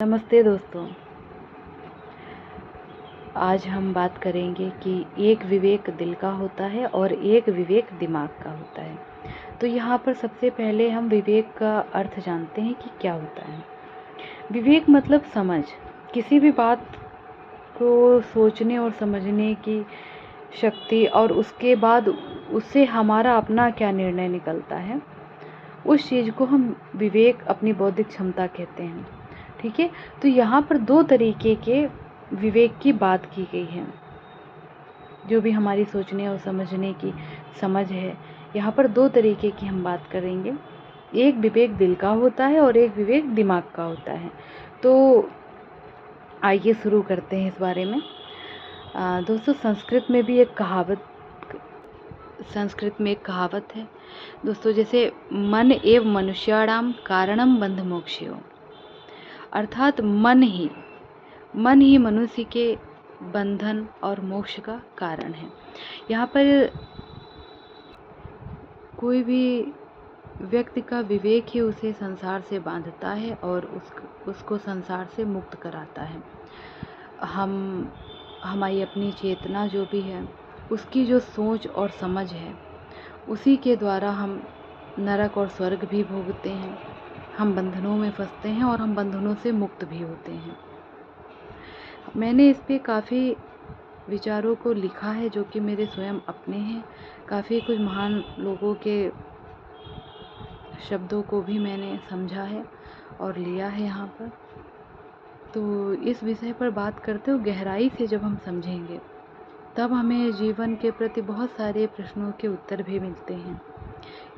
नमस्ते दोस्तों। आज हम बात करेंगे कि एक विवेक दिल का होता है और एक विवेक दिमाग का होता है। तो यहाँ पर सबसे पहले हम विवेक का अर्थ जानते हैं कि क्या होता है। विवेक मतलब समझ, किसी भी बात को सोचने और समझने की शक्ति, और उसके बाद उससे हमारा अपना क्या निर्णय निकलता है, उस चीज़ को हम विवेक, अपनी बौद्धिक क्षमता कहते हैं। ठीक है, तो यहाँ पर दो तरीके के विवेक की बात की गई है। जो भी हमारी सोचने और समझने की समझ है, यहाँ पर दो तरीके की हम बात करेंगे। एक विवेक दिल का होता है और एक विवेक दिमाग का होता है। तो आइए शुरू करते हैं इस बारे में। दोस्तों, संस्कृत में एक कहावत है दोस्तों, जैसे मन एव मनुष्याणाम कारणम बंध मोक्षयो, अर्थात मन ही मनुष्य के बंधन और मोक्ष का कारण है। यहाँ पर कोई भी व्यक्ति का विवेक ही उसे संसार से बांधता है और उसको संसार से मुक्त कराता है। हमारी अपनी चेतना जो भी है, उसकी जो सोच और समझ है, उसी के द्वारा हम नरक और स्वर्ग भी भोगते हैं। हम बंधनों में फंसते हैं और हम बंधनों से मुक्त भी होते हैं। मैंने इस पे काफ़ी विचारों को लिखा है जो कि मेरे स्वयं अपने हैं। काफ़ी कुछ महान लोगों के शब्दों को भी मैंने समझा है और लिया है यहाँ पर। तो इस विषय पर बात करते हुए गहराई से जब हम समझेंगे, तब हमें जीवन के प्रति बहुत सारे प्रश्नों के उत्तर भी मिलते हैं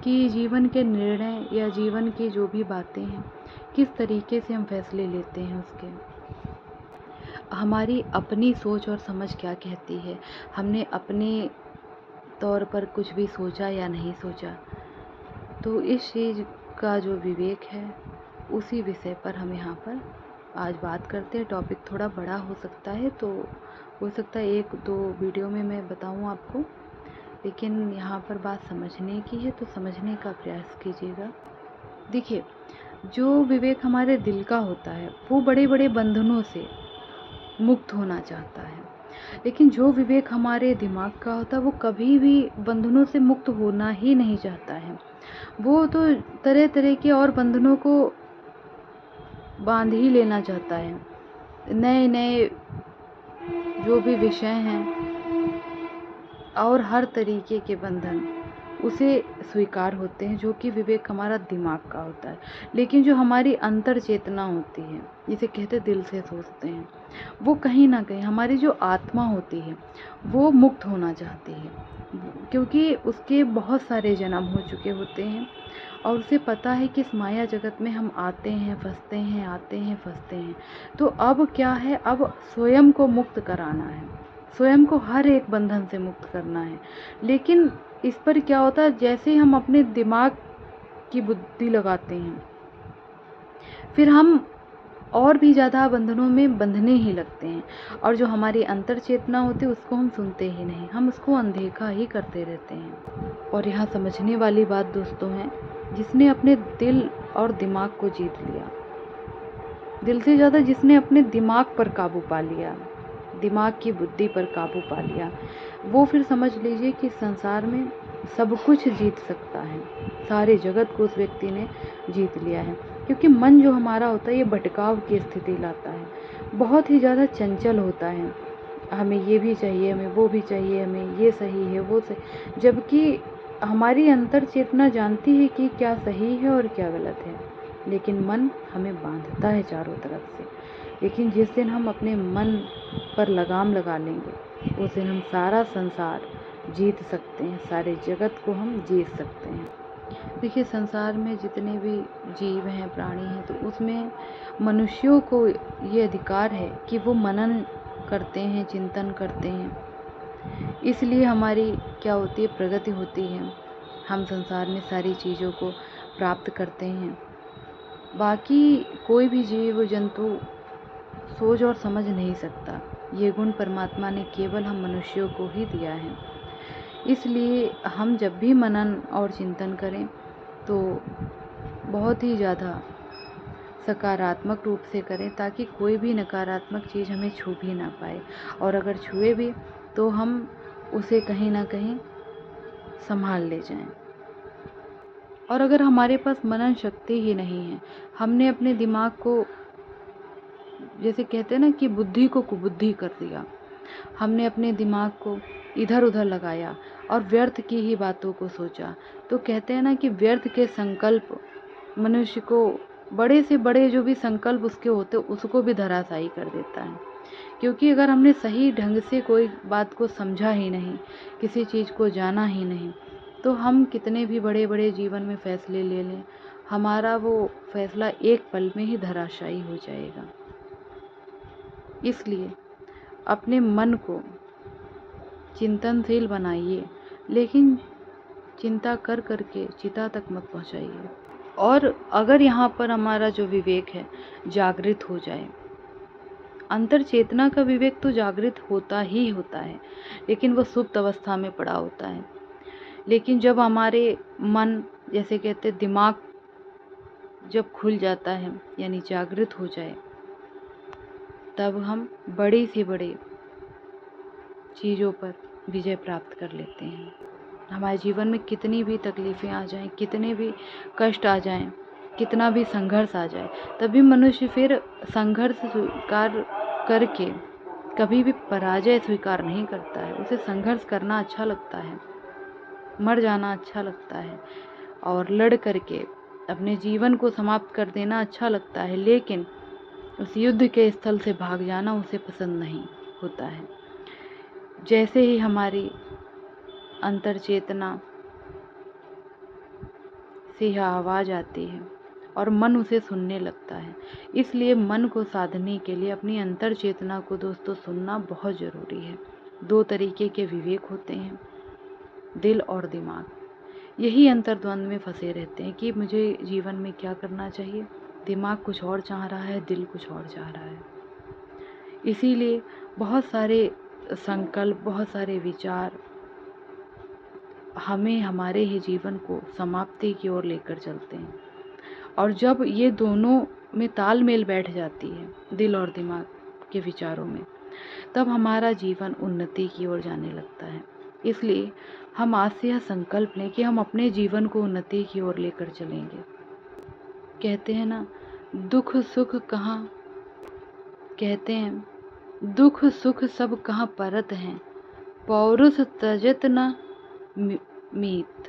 कि जीवन के निर्णय या जीवन की जो भी बातें हैं, किस तरीके से हम फैसले लेते हैं, उसके हमारी अपनी सोच और समझ क्या कहती है, हमने अपने तौर पर कुछ भी सोचा या नहीं सोचा। तो इस चीज़ का जो विवेक है, उसी विषय पर हम यहाँ पर आज बात करते हैं। टॉपिक थोड़ा बड़ा हो सकता है, तो हो सकता है 1-2 वीडियो में मैं बताऊँ आपको, लेकिन यहाँ पर बात समझने की है तो समझने का प्रयास कीजिएगा। देखिए, जो विवेक हमारे दिल का होता है, वो बड़े बड़े बंधनों से मुक्त होना चाहता है, लेकिन जो विवेक हमारे दिमाग का होता है, वो कभी भी बंधनों से मुक्त होना ही नहीं चाहता है। वो तो तरह तरह के और बंधनों को बांध ही लेना चाहता है। नए नए जो भी विषय हैं और हर तरीके के बंधन उसे स्वीकार होते हैं, जो कि विवेक हमारा दिमाग का होता है। लेकिन जो हमारी अंतर चेतना होती है, जिसे कहते दिल से सोचते हैं, वो कहीं ना कहीं हमारी जो आत्मा होती है, वो मुक्त होना चाहती है, क्योंकि उसके बहुत सारे जन्म हो चुके होते हैं और उसे पता है कि इस माया जगत में हम आते हैं, फंसते हैं, आते हैं, फंसते हैं। तो अब क्या है, अब स्वयं को मुक्त कराना है, स्वयं को हर एक बंधन से मुक्त करना है। लेकिन इस पर क्या होता है, जैसे हम अपने दिमाग की बुद्धि लगाते हैं, फिर हम और भी ज़्यादा बंधनों में बंधने ही लगते हैं, और जो हमारी अंतर चेतना होती है उसको हम सुनते ही नहीं, हम उसको अनदेखा ही करते रहते हैं। और यहाँ समझने वाली बात दोस्तों है, जिसने अपने दिल और दिमाग को जीत लिया, दिल से ज़्यादा जिसने अपने दिमाग पर काबू पा लिया, दिमाग की बुद्धि पर काबू पा लिया, वो फिर समझ लीजिए कि संसार में सब कुछ जीत सकता है। सारे जगत को उस व्यक्ति ने जीत लिया है, क्योंकि मन जो हमारा होता है, ये भटकाव की स्थिति लाता है, बहुत ही ज़्यादा चंचल होता है। हमें ये भी चाहिए, हमें वो भी चाहिए, हमें ये सही है, वो सही, जबकि हमारी अंतर चेतना जानती है कि क्या सही है और क्या गलत है, लेकिन मन हमें बांधता है चारों तरफ से। लेकिन जिस दिन हम अपने मन पर लगाम लगा लेंगे, उस दिन हम सारा संसार जीत सकते हैं, सारे जगत को हम जीत सकते हैं। देखिए, संसार में जितने भी जीव हैं, प्राणी हैं, तो उसमें मनुष्यों को ये अधिकार है कि वो मनन करते हैं, चिंतन करते हैं। इसलिए हमारी क्या होती है, प्रगति होती है, हम संसार में सारी चीज़ों को प्राप्त करते हैं। बाकी कोई भी जीव जंतु सोच और समझ नहीं सकता। ये गुण परमात्मा ने केवल हम मनुष्यों को ही दिया है। इसलिए हम जब भी मनन और चिंतन करें, तो बहुत ही ज़्यादा सकारात्मक रूप से करें ताकि कोई भी नकारात्मक चीज़ हमें छू भी ना पाए, और अगर छुए भी तो हम उसे कहीं ना कहीं संभाल ले जाएं। और अगर हमारे पास मनन शक्ति ही नहीं है, हमने अपने दिमाग को, जैसे कहते हैं ना कि बुद्धि को कुबुद्धि कर दिया, हमने अपने दिमाग को इधर उधर लगाया और व्यर्थ की ही बातों को सोचा, तो कहते हैं ना कि व्यर्थ के संकल्प मनुष्य को, बड़े से बड़े जो भी संकल्प उसके होते उसको भी धराशायी कर देता है। क्योंकि अगर हमने सही ढंग से कोई बात को समझा ही नहीं, किसी चीज़ को जाना ही नहीं, तो हम कितने भी बड़े बड़े जीवन में फैसले ले लें, हमारा वो फैसला एक पल में ही धराशायी हो जाएगा। इसलिए अपने मन को चिंतनशील बनाइए, लेकिन चिंता कर करके चिता तक मत पहुंचाइए। और अगर यहाँ पर हमारा जो विवेक है जागृत हो जाए, अंतर चेतना का विवेक तो जागृत होता ही होता है, लेकिन वो सुप्त अवस्था में पड़ा होता है। लेकिन जब हमारे मन, जैसे कहते दिमाग जब खुल जाता है यानी जागृत हो जाए, तब हम बड़ी से बड़ी चीज़ों पर विजय प्राप्त कर लेते हैं। हमारे जीवन में कितनी भी तकलीफ़ें आ जाएं, कितने भी कष्ट आ जाएं, कितना भी संघर्ष आ जाए, तभी मनुष्य फिर संघर्ष स्वीकार करके कभी भी पराजय स्वीकार नहीं करता है। उसे संघर्ष करना अच्छा लगता है, मर जाना अच्छा लगता है, और लड़ करके अपने जीवन को समाप्त कर देना अच्छा लगता है, लेकिन उस युद्ध के स्थल से भाग जाना उसे पसंद नहीं होता है। जैसे ही हमारी अंतर चेतना से यह आवाज़ आती है और मन उसे सुनने लगता है, इसलिए मन को साधने के लिए अपनी अंतर चेतना को दोस्तों सुनना बहुत ज़रूरी है। दो तरीके के विवेक होते हैं, दिल और दिमाग। यही अंतर्द्वंद में फंसे रहते हैं कि मुझे जीवन में क्या करना चाहिए, दिमाग कुछ और चाह रहा है, दिल कुछ और चाह रहा है। इसीलिए बहुत सारे संकल्प, बहुत सारे विचार हमें हमारे ही जीवन को समाप्ति की ओर लेकर चलते हैं। और जब ये दोनों में तालमेल बैठ जाती है, दिल और दिमाग के विचारों में, तब हमारा जीवन उन्नति की ओर जाने लगता है। इसलिए हम आज से यह संकल्प लें कि हम अपने जीवन को उन्नति की ओर लेकर चलेंगे। कहते हैं ना, दुख सुख कहाँ, कहते हैं दुख सुख सब कहाँ परत हैं, पौरुष तजत न मीत।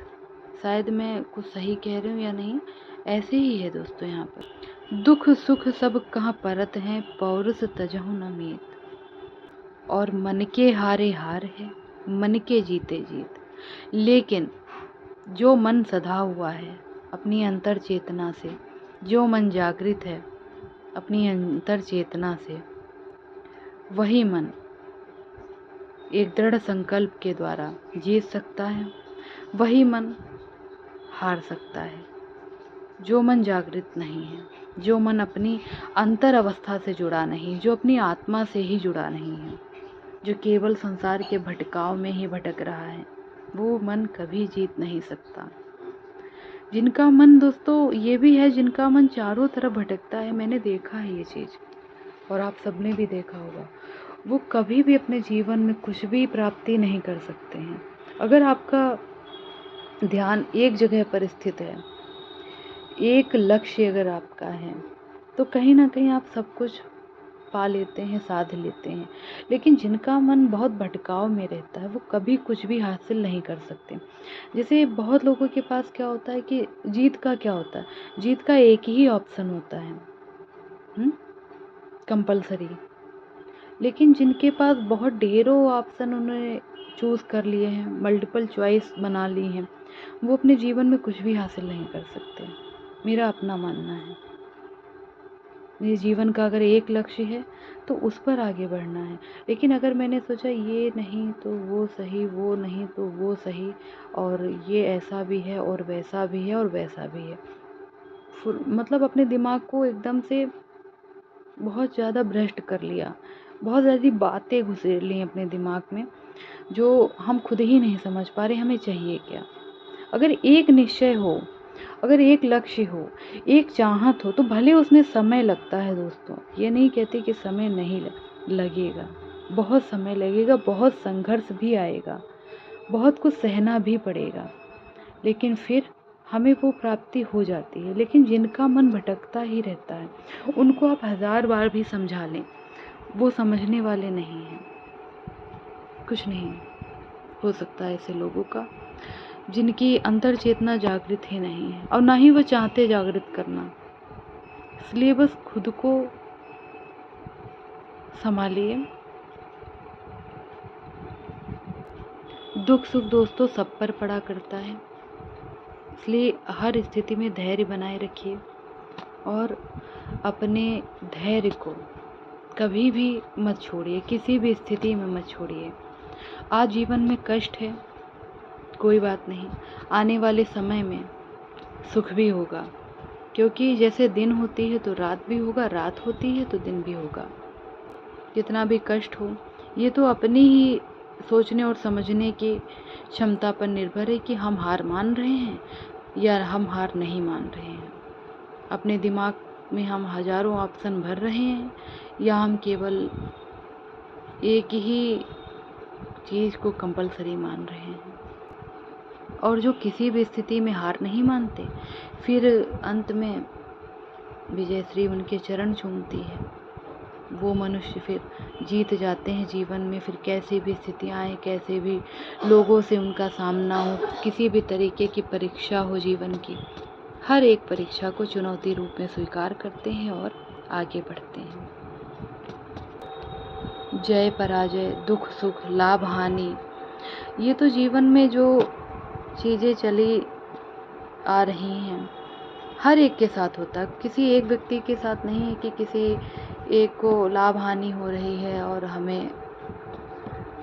शायद मैं कुछ सही कह रही हूँ या नहीं, ऐसे ही है दोस्तों। यहाँ पर दुख सुख सब कहाँ परत हैं, पौरुष तजहु न मीत। और मन के हारे हार है, मन के जीते जीत। लेकिन जो मन सधा हुआ है अपनी अंतर चेतना से, जो मन जागृत है अपनी अंतर चेतना से, वही मन एक दृढ़ संकल्प के द्वारा जीत सकता है, वही मन हार सकता है। जो मन जागृत नहीं है, जो मन अपनी अंतर अवस्था से जुड़ा नहीं, जो अपनी आत्मा से ही जुड़ा नहीं है, जो केवल संसार के भटकाव में ही भटक रहा है, वो मन कभी जीत नहीं सकता। जिनका मन दोस्तों ये भी है, जिनका मन चारों तरफ भटकता है, मैंने देखा है ये चीज़, और आप सबने भी देखा होगा, वो कभी भी अपने जीवन में कुछ भी प्राप्ति नहीं कर सकते हैं। अगर आपका ध्यान एक जगह पर स्थित है, एक लक्ष्य अगर आपका है, तो कहीं ना कहीं आप सब कुछ पा लेते हैं, साध लेते हैं। लेकिन जिनका मन बहुत भटकाव में रहता है, वो कभी कुछ भी हासिल नहीं कर सकते। जैसे बहुत लोगों के पास क्या होता है कि जीत का क्या होता है, जीत का एक ही ऑप्शन होता है, कंपलसरी। लेकिन जिनके पास बहुत ढेरों ऑप्शन उन्होंने चूज़ कर लिए हैं, मल्टीपल चॉइस बना ली हैं, वो अपने जीवन में कुछ भी हासिल नहीं कर सकते। मेरा अपना मानना है, मेरे जीवन का अगर एक लक्ष्य है तो उस पर आगे बढ़ना है। लेकिन अगर मैंने सोचा ये नहीं तो वो सही, वो नहीं तो वो सही, और ये ऐसा भी है और वैसा भी है और वैसा भी है, मतलब अपने दिमाग को एकदम से बहुत ज़्यादा भ्रष्ट कर लिया, बहुत ज़्यादा बातें घुसेड़ ली अपने दिमाग में, जो हम खुद ही नहीं समझ पा रहे हमें चाहिए क्या। अगर एक निश्चय हो अगर एक लक्ष्य हो, एक चाहत हो, तो भले उसमें समय लगता है दोस्तों, ये नहीं कहती कि समय नहीं लगेगा, बहुत समय लगेगा, बहुत संघर्ष भी आएगा, बहुत कुछ सहना भी पड़ेगा, लेकिन फिर हमें वो प्राप्ति हो जाती है। लेकिन जिनका मन भटकता ही रहता है, उनको आप 1000 बार भी समझा लें, वो समझने वाले नहीं हैं। कुछ नहीं हो सकता है ऐसे लोगों का, जिनकी अंतर चेतना जागृत ही नहीं है और ना ही वो चाहते जागृत करना। इसलिए बस खुद को संभालिए। दुख सुख दोस्तों सब पर पड़ा करता है, इसलिए हर स्थिति में धैर्य बनाए रखिए और अपने धैर्य को कभी भी मत छोड़िए, किसी भी स्थिति में मत छोड़िए। आज जीवन में कष्ट है, कोई बात नहीं, आने वाले समय में सुख भी होगा, क्योंकि जैसे दिन होती है तो रात भी होगा, रात होती है तो दिन भी होगा। जितना भी कष्ट हो, ये तो अपनी ही सोचने और समझने की क्षमता पर निर्भर है कि हम हार मान रहे हैं या हम हार नहीं मान रहे हैं। अपने दिमाग में हम हजारों ऑप्शन भर रहे हैं या हम केवल एक ही चीज़ को कंपलसरी मान रहे हैं। और जो किसी भी स्थिति में हार नहीं मानते, फिर अंत में विजयश्री उनके चरण चूमती है। वो मनुष्य फिर जीत जाते हैं जीवन में। फिर कैसी भी स्थितियाँ आए, कैसे भी लोगों से उनका सामना हो, किसी भी तरीके की परीक्षा हो जीवन की, हर एक परीक्षा को चुनौती रूप में स्वीकार करते हैं और आगे बढ़ते हैं। जय पराजय, दुख सुख, लाभ हानि, ये तो जीवन में जो चीज़ें चली आ रही हैं हर एक के साथ होता है। किसी एक व्यक्ति के साथ नहीं है कि किसी एक को लाभ हानि हो रही है और हमें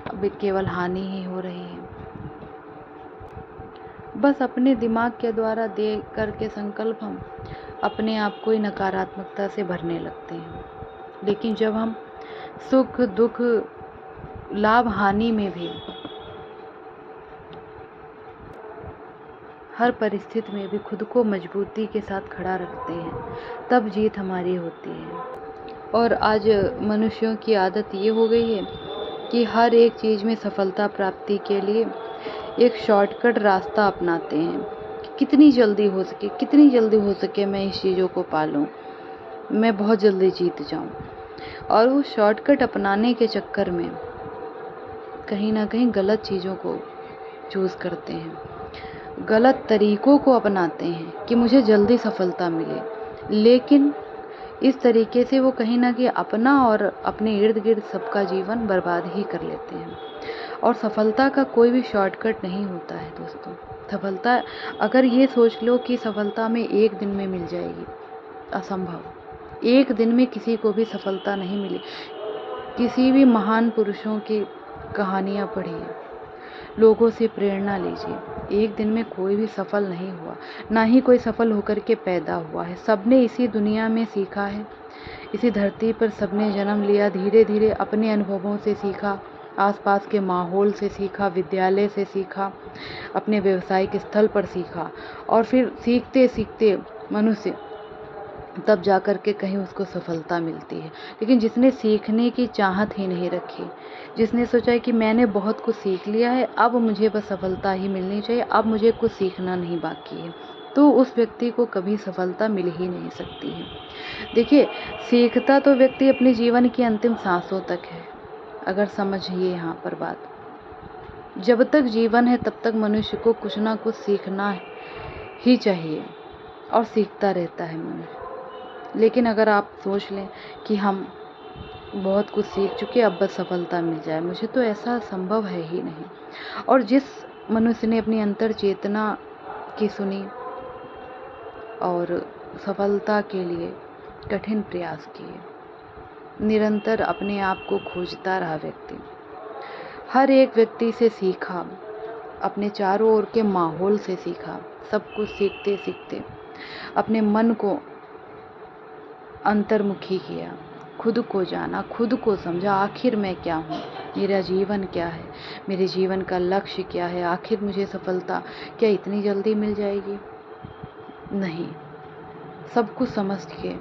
अब केवल हानि ही हो रही है। बस अपने दिमाग के द्वारा दे करके संकल्प हम अपने आप को ही नकारात्मकता से भरने लगते हैं। लेकिन जब हम सुख दुख लाभ हानि में भी, हर परिस्थिति में भी खुद को मजबूती के साथ खड़ा रखते हैं, तब जीत हमारी होती है। और आज मनुष्यों की आदत ये हो गई है कि हर एक चीज़ में सफलता प्राप्ति के लिए एक शॉर्टकट रास्ता अपनाते हैं कि कितनी जल्दी हो सके, कितनी जल्दी हो सके मैं इस चीज़ों को पालूं, मैं बहुत जल्दी जीत जाऊं। और वो शॉर्टकट अपनाने के चक्कर में कहीं ना कहीं गलत चीज़ों को चूज़ करते हैं, गलत तरीक़ों को अपनाते हैं कि मुझे जल्दी सफलता मिले। लेकिन इस तरीके से वो कहीं ना कहीं अपना और अपने इर्द गिर्द सबका जीवन बर्बाद ही कर लेते हैं। और सफलता का कोई भी शॉर्टकट नहीं होता है दोस्तों। सफलता अगर ये सोच लो कि सफलता में एक दिन में मिल जाएगी, असंभव। एक दिन में किसी को भी सफलता नहीं मिली। किसी भी महान पुरुषों की कहानियाँ पढ़िए, लोगों से प्रेरणा लीजिए। एक दिन में कोई भी सफल नहीं हुआ, ना ही कोई सफल होकर के पैदा हुआ है। सबने इसी दुनिया में सीखा है, इसी धरती पर सबने जन्म लिया, धीरे धीरे अपने अनुभवों से सीखा, आसपास के माहौल से सीखा, विद्यालय से सीखा, अपने व्यावसायिक स्थल पर सीखा, और फिर सीखते सीखते मनुष्य तब जा कर के कहीं उसको सफलता मिलती है। लेकिन जिसने सीखने की चाहत ही नहीं रखी, जिसने सोचा है कि मैंने बहुत कुछ सीख लिया है, अब मुझे बस सफलता ही मिलनी चाहिए, अब मुझे कुछ सीखना नहीं बाकी है, तो उस व्यक्ति को कभी सफलता मिल ही नहीं सकती है। देखिए, सीखता तो व्यक्ति अपने जीवन की अंतिम सांसों तक है। अगर समझिए यहाँ पर बात, जब तक जीवन है तब तक मनुष्य को कुछ ना कुछ सीखना ही चाहिए और सीखता रहता है मनुष्य। लेकिन अगर आप सोच लें कि हम बहुत कुछ सीख चुके, अब बस सफलता मिल जाए, मुझे तो ऐसा संभव है ही नहीं। और जिस मनुष्य ने अपनी अंतर चेतना की सुनी और सफलता के लिए कठिन प्रयास किए, निरंतर अपने आप को खोजता रहा व्यक्ति, हर एक व्यक्ति से सीखा, अपने चारों ओर के माहौल से सीखा, सब कुछ सीखते सीखते अपने मन को अंतर्मुखी किया, खुद को जाना, खुद को समझा, आखिर मैं क्या हूँ, मेरा जीवन क्या है, मेरे जीवन का लक्ष्य क्या है, आखिर मुझे सफलता क्या इतनी जल्दी मिल जाएगी। नहीं, सब कुछ समझ के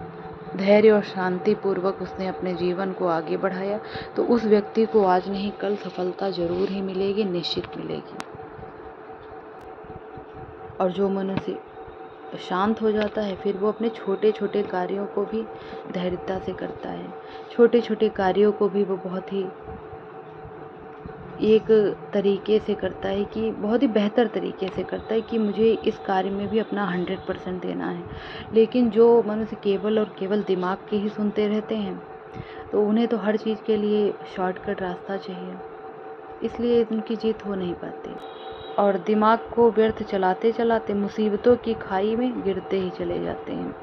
धैर्य और शांति पूर्वक उसने अपने जीवन को आगे बढ़ाया, तो उस व्यक्ति को आज नहीं कल सफलता जरूर ही मिलेगी, निश्चित मिलेगी। और जो मनुष्य शांत हो जाता है, फिर वो अपने छोटे छोटे कार्यों को भी धैर्यता से करता है। छोटे छोटे कार्यों को भी वो बहुत ही एक तरीके से करता है कि बहुत ही बेहतर तरीके से करता है कि मुझे इस कार्य में भी अपना 100% देना है। लेकिन जो मनुष्य केवल और केवल दिमाग के ही सुनते रहते हैं, तो उन्हें तो हर चीज़ के लिए शॉर्टकट रास्ता चाहिए, इसलिए उनकी जीत हो नहीं पाती और दिमाग को व्यर्थ चलाते चलाते मुसीबतों की खाई में गिरते ही चले जाते हैं।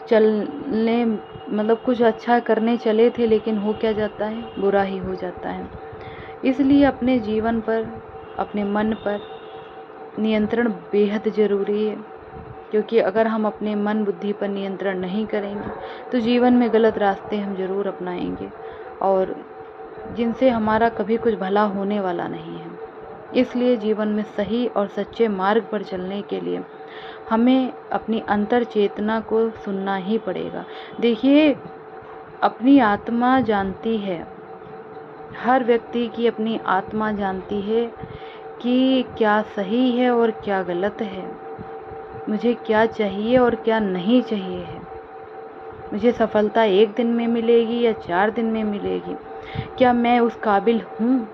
चलने मतलब कुछ अच्छा करने चले थे, लेकिन हो क्या जाता है, बुरा ही हो जाता है। इसलिए अपने जीवन पर, अपने मन पर नियंत्रण बेहद ज़रूरी है, क्योंकि अगर हम अपने मन बुद्धि पर नियंत्रण नहीं करेंगे तो जीवन में गलत रास्ते हम ज़रूर अपनाएंगे और जिनसे हमारा कभी कुछ भला होने वाला नहीं है। इसलिए जीवन में सही और सच्चे मार्ग पर चलने के लिए हमें अपनी अंतर चेतना को सुनना ही पड़ेगा। देखिए, अपनी आत्मा जानती है, हर व्यक्ति की अपनी आत्मा जानती है कि क्या सही है और क्या गलत है, मुझे क्या चाहिए और क्या नहीं चाहिए है, मुझे सफलता 1 दिन में मिलेगी या 4 दिन में मिलेगी, क्या मैं उस काबिल हूँ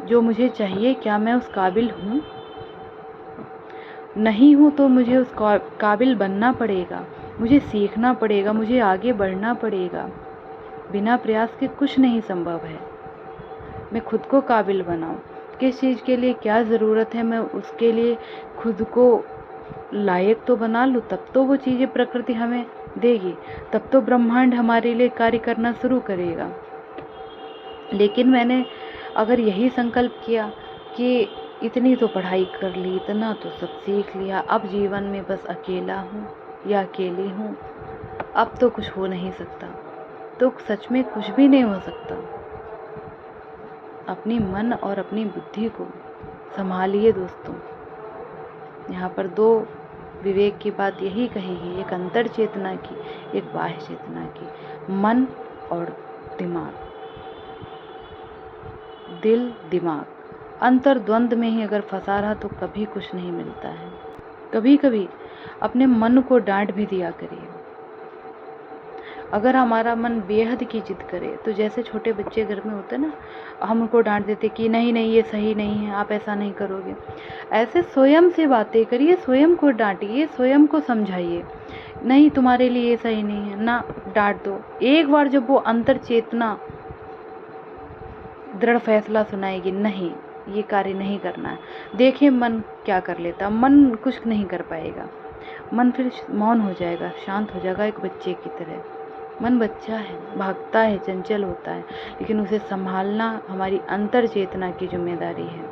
जो मुझे चाहिए, क्या मैं उस काबिल हूँ? नहीं हूँ तो मुझे उस काबिल बनना पड़ेगा, मुझे सीखना पड़ेगा, मुझे आगे बढ़ना पड़ेगा। बिना प्रयास के कुछ नहीं संभव है। मैं खुद को काबिल बनाऊँ, किस चीज़ के लिए क्या ज़रूरत है, मैं उसके लिए खुद को लायक तो बना लूँ, तब तो वो चीज़ें प्रकृति हमें देगी, तब तो ब्रह्मांड हमारे लिए कार्य करना शुरू करेगा। लेकिन मैंने अगर यही संकल्प किया कि इतनी तो पढ़ाई कर ली, इतना तो सब सीख लिया, अब जीवन में बस अकेला हूँ या अकेली हूँ, अब तो कुछ हो नहीं सकता, तो सच में कुछ भी नहीं हो सकता। अपनी मन और अपनी बुद्धि को संभालिए दोस्तों। यहाँ पर 2 विवेक की बात यही कही, एक अंतर चेतना की, एक बाह्य चेतना की। मन और दिमाग, दिल दिमाग अंतर द्वंद में ही अगर फंसा रहा तो कभी कुछ नहीं मिलता है। कभी कभी अपने मन को डांट भी दिया करिए। अगर हमारा मन बेहद की जिद करे, तो जैसे छोटे बच्चे घर में होते ना, हम उनको डांट देते कि नहीं नहीं ये सही नहीं है, आप ऐसा नहीं करोगे। ऐसे स्वयं से बातें करिए, स्वयं को डांटिए, स्वयं को समझाइए, नहीं तुम्हारे लिए ये सही नहीं है ना, डांट दो। एक बार जब वो अंतर चेतना दृढ़ फैसला सुनाएगी, नहीं ये कार्य नहीं करना है, देखिए मन क्या कर लेता। मन कुछ नहीं कर पाएगा, मन फिर मौन हो जाएगा, शांत हो जाएगा, एक बच्चे की तरह। मन बच्चा है, भागता है, चंचल होता है, लेकिन उसे संभालना हमारी अंतर चेतना की जिम्मेदारी है।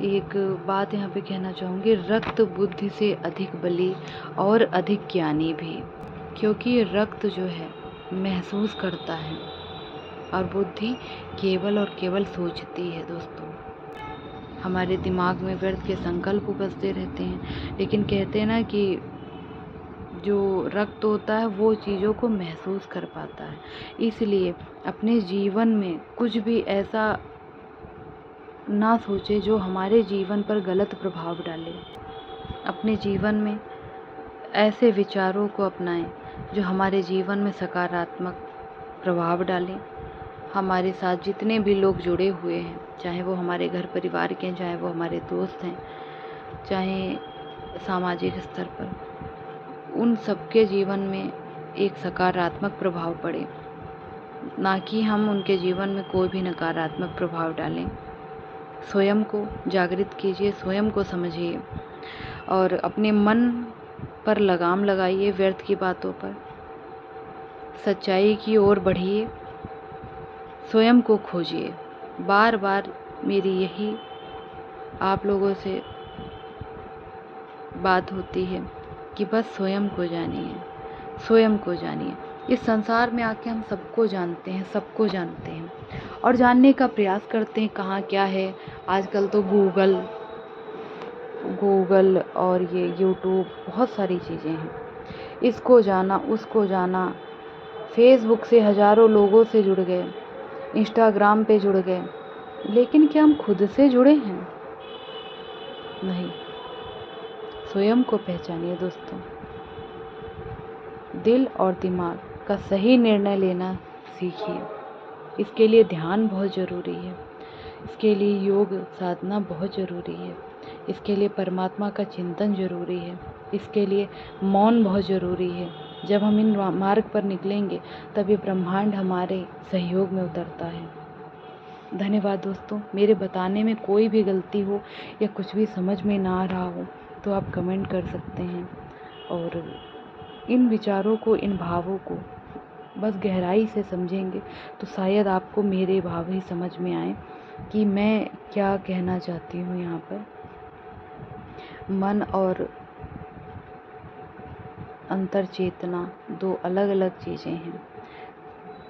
एक बात यहाँ पे कहना चाहूँगी, रक्त बुद्धि से अधिक बली और अधिक ज्ञानी भी, क्योंकि रक्त जो है महसूस करता है और बुद्धि केवल और केवल सोचती है। दोस्तों, हमारे दिमाग में व्यर्थ के संकल्प उपजते रहते हैं, लेकिन कहते हैं ना कि जो रक्त होता है वो चीज़ों को महसूस कर पाता है। इसलिए अपने जीवन में कुछ भी ऐसा ना सोचे जो हमारे जीवन पर गलत प्रभाव डाले। अपने जीवन में ऐसे विचारों को अपनाएं जो हमारे जीवन में सकारात्मक प्रभाव डालें। हमारे साथ जितने भी लोग जुड़े हुए हैं, चाहे वो हमारे घर परिवार के हैं, चाहे वो हमारे दोस्त हैं, चाहे सामाजिक स्तर पर, उन सबके जीवन में एक सकारात्मक प्रभाव पड़े, ना कि हम उनके जीवन में कोई भी नकारात्मक प्रभाव डालें। स्वयं को जागृत कीजिए, स्वयं को समझिए और अपने मन पर लगाम लगाइए, व्यर्थ की बातों पर, सच्चाई की ओर बढ़िए, स्वयं को खोजिए। बार बार मेरी यही आप लोगों से बात होती है कि बस स्वयं को जानिए, स्वयं को जानिए। इस संसार में आके हम सबको जानते हैं, सबको जानते हैं और जानने का प्रयास करते हैं कहाँ क्या है। आजकल तो गूगल गूगल और ये यूट्यूब बहुत सारी चीज़ें हैं। इसको जाना, उसको जाना, फेसबुक से हज़ारों लोगों से जुड़ गए, इंस्टाग्राम पे जुड़ गए, लेकिन क्या हम खुद से जुड़े हैं? नहीं। स्वयं को पहचानिए दोस्तों। दिल और दिमाग का सही निर्णय लेना सीखिए। इसके लिए ध्यान बहुत ज़रूरी है। इसके लिए योग साधना बहुत ज़रूरी है। इसके लिए परमात्मा का चिंतन ज़रूरी है। इसके लिए मौन बहुत ज़रूरी है। जब हम इन मार्ग पर निकलेंगे तब ये ब्रह्मांड हमारे सहयोग में उतरता है। धन्यवाद दोस्तों। मेरे बताने में कोई भी गलती हो या कुछ भी समझ में ना आ रहा हो तो आप कमेंट कर सकते हैं, और इन विचारों को, इन भावों को बस गहराई से समझेंगे तो शायद आपको मेरे भाव ही समझ में आए कि मैं क्या कहना चाहती हूँ। यहाँ पर मन और अंतर चेतना दो अलग अलग चीज़ें हैं।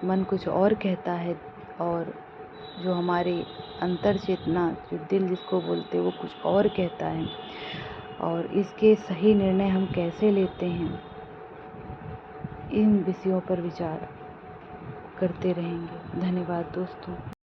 मन कुछ और कहता है और जो हमारे अंतर चेतना, जो दिल जिसको बोलते हैं, वो कुछ और कहता है। और इसके सही निर्णय हम कैसे लेते हैं, इन विषयों पर विचार करते रहेंगे। धन्यवाद दोस्तों।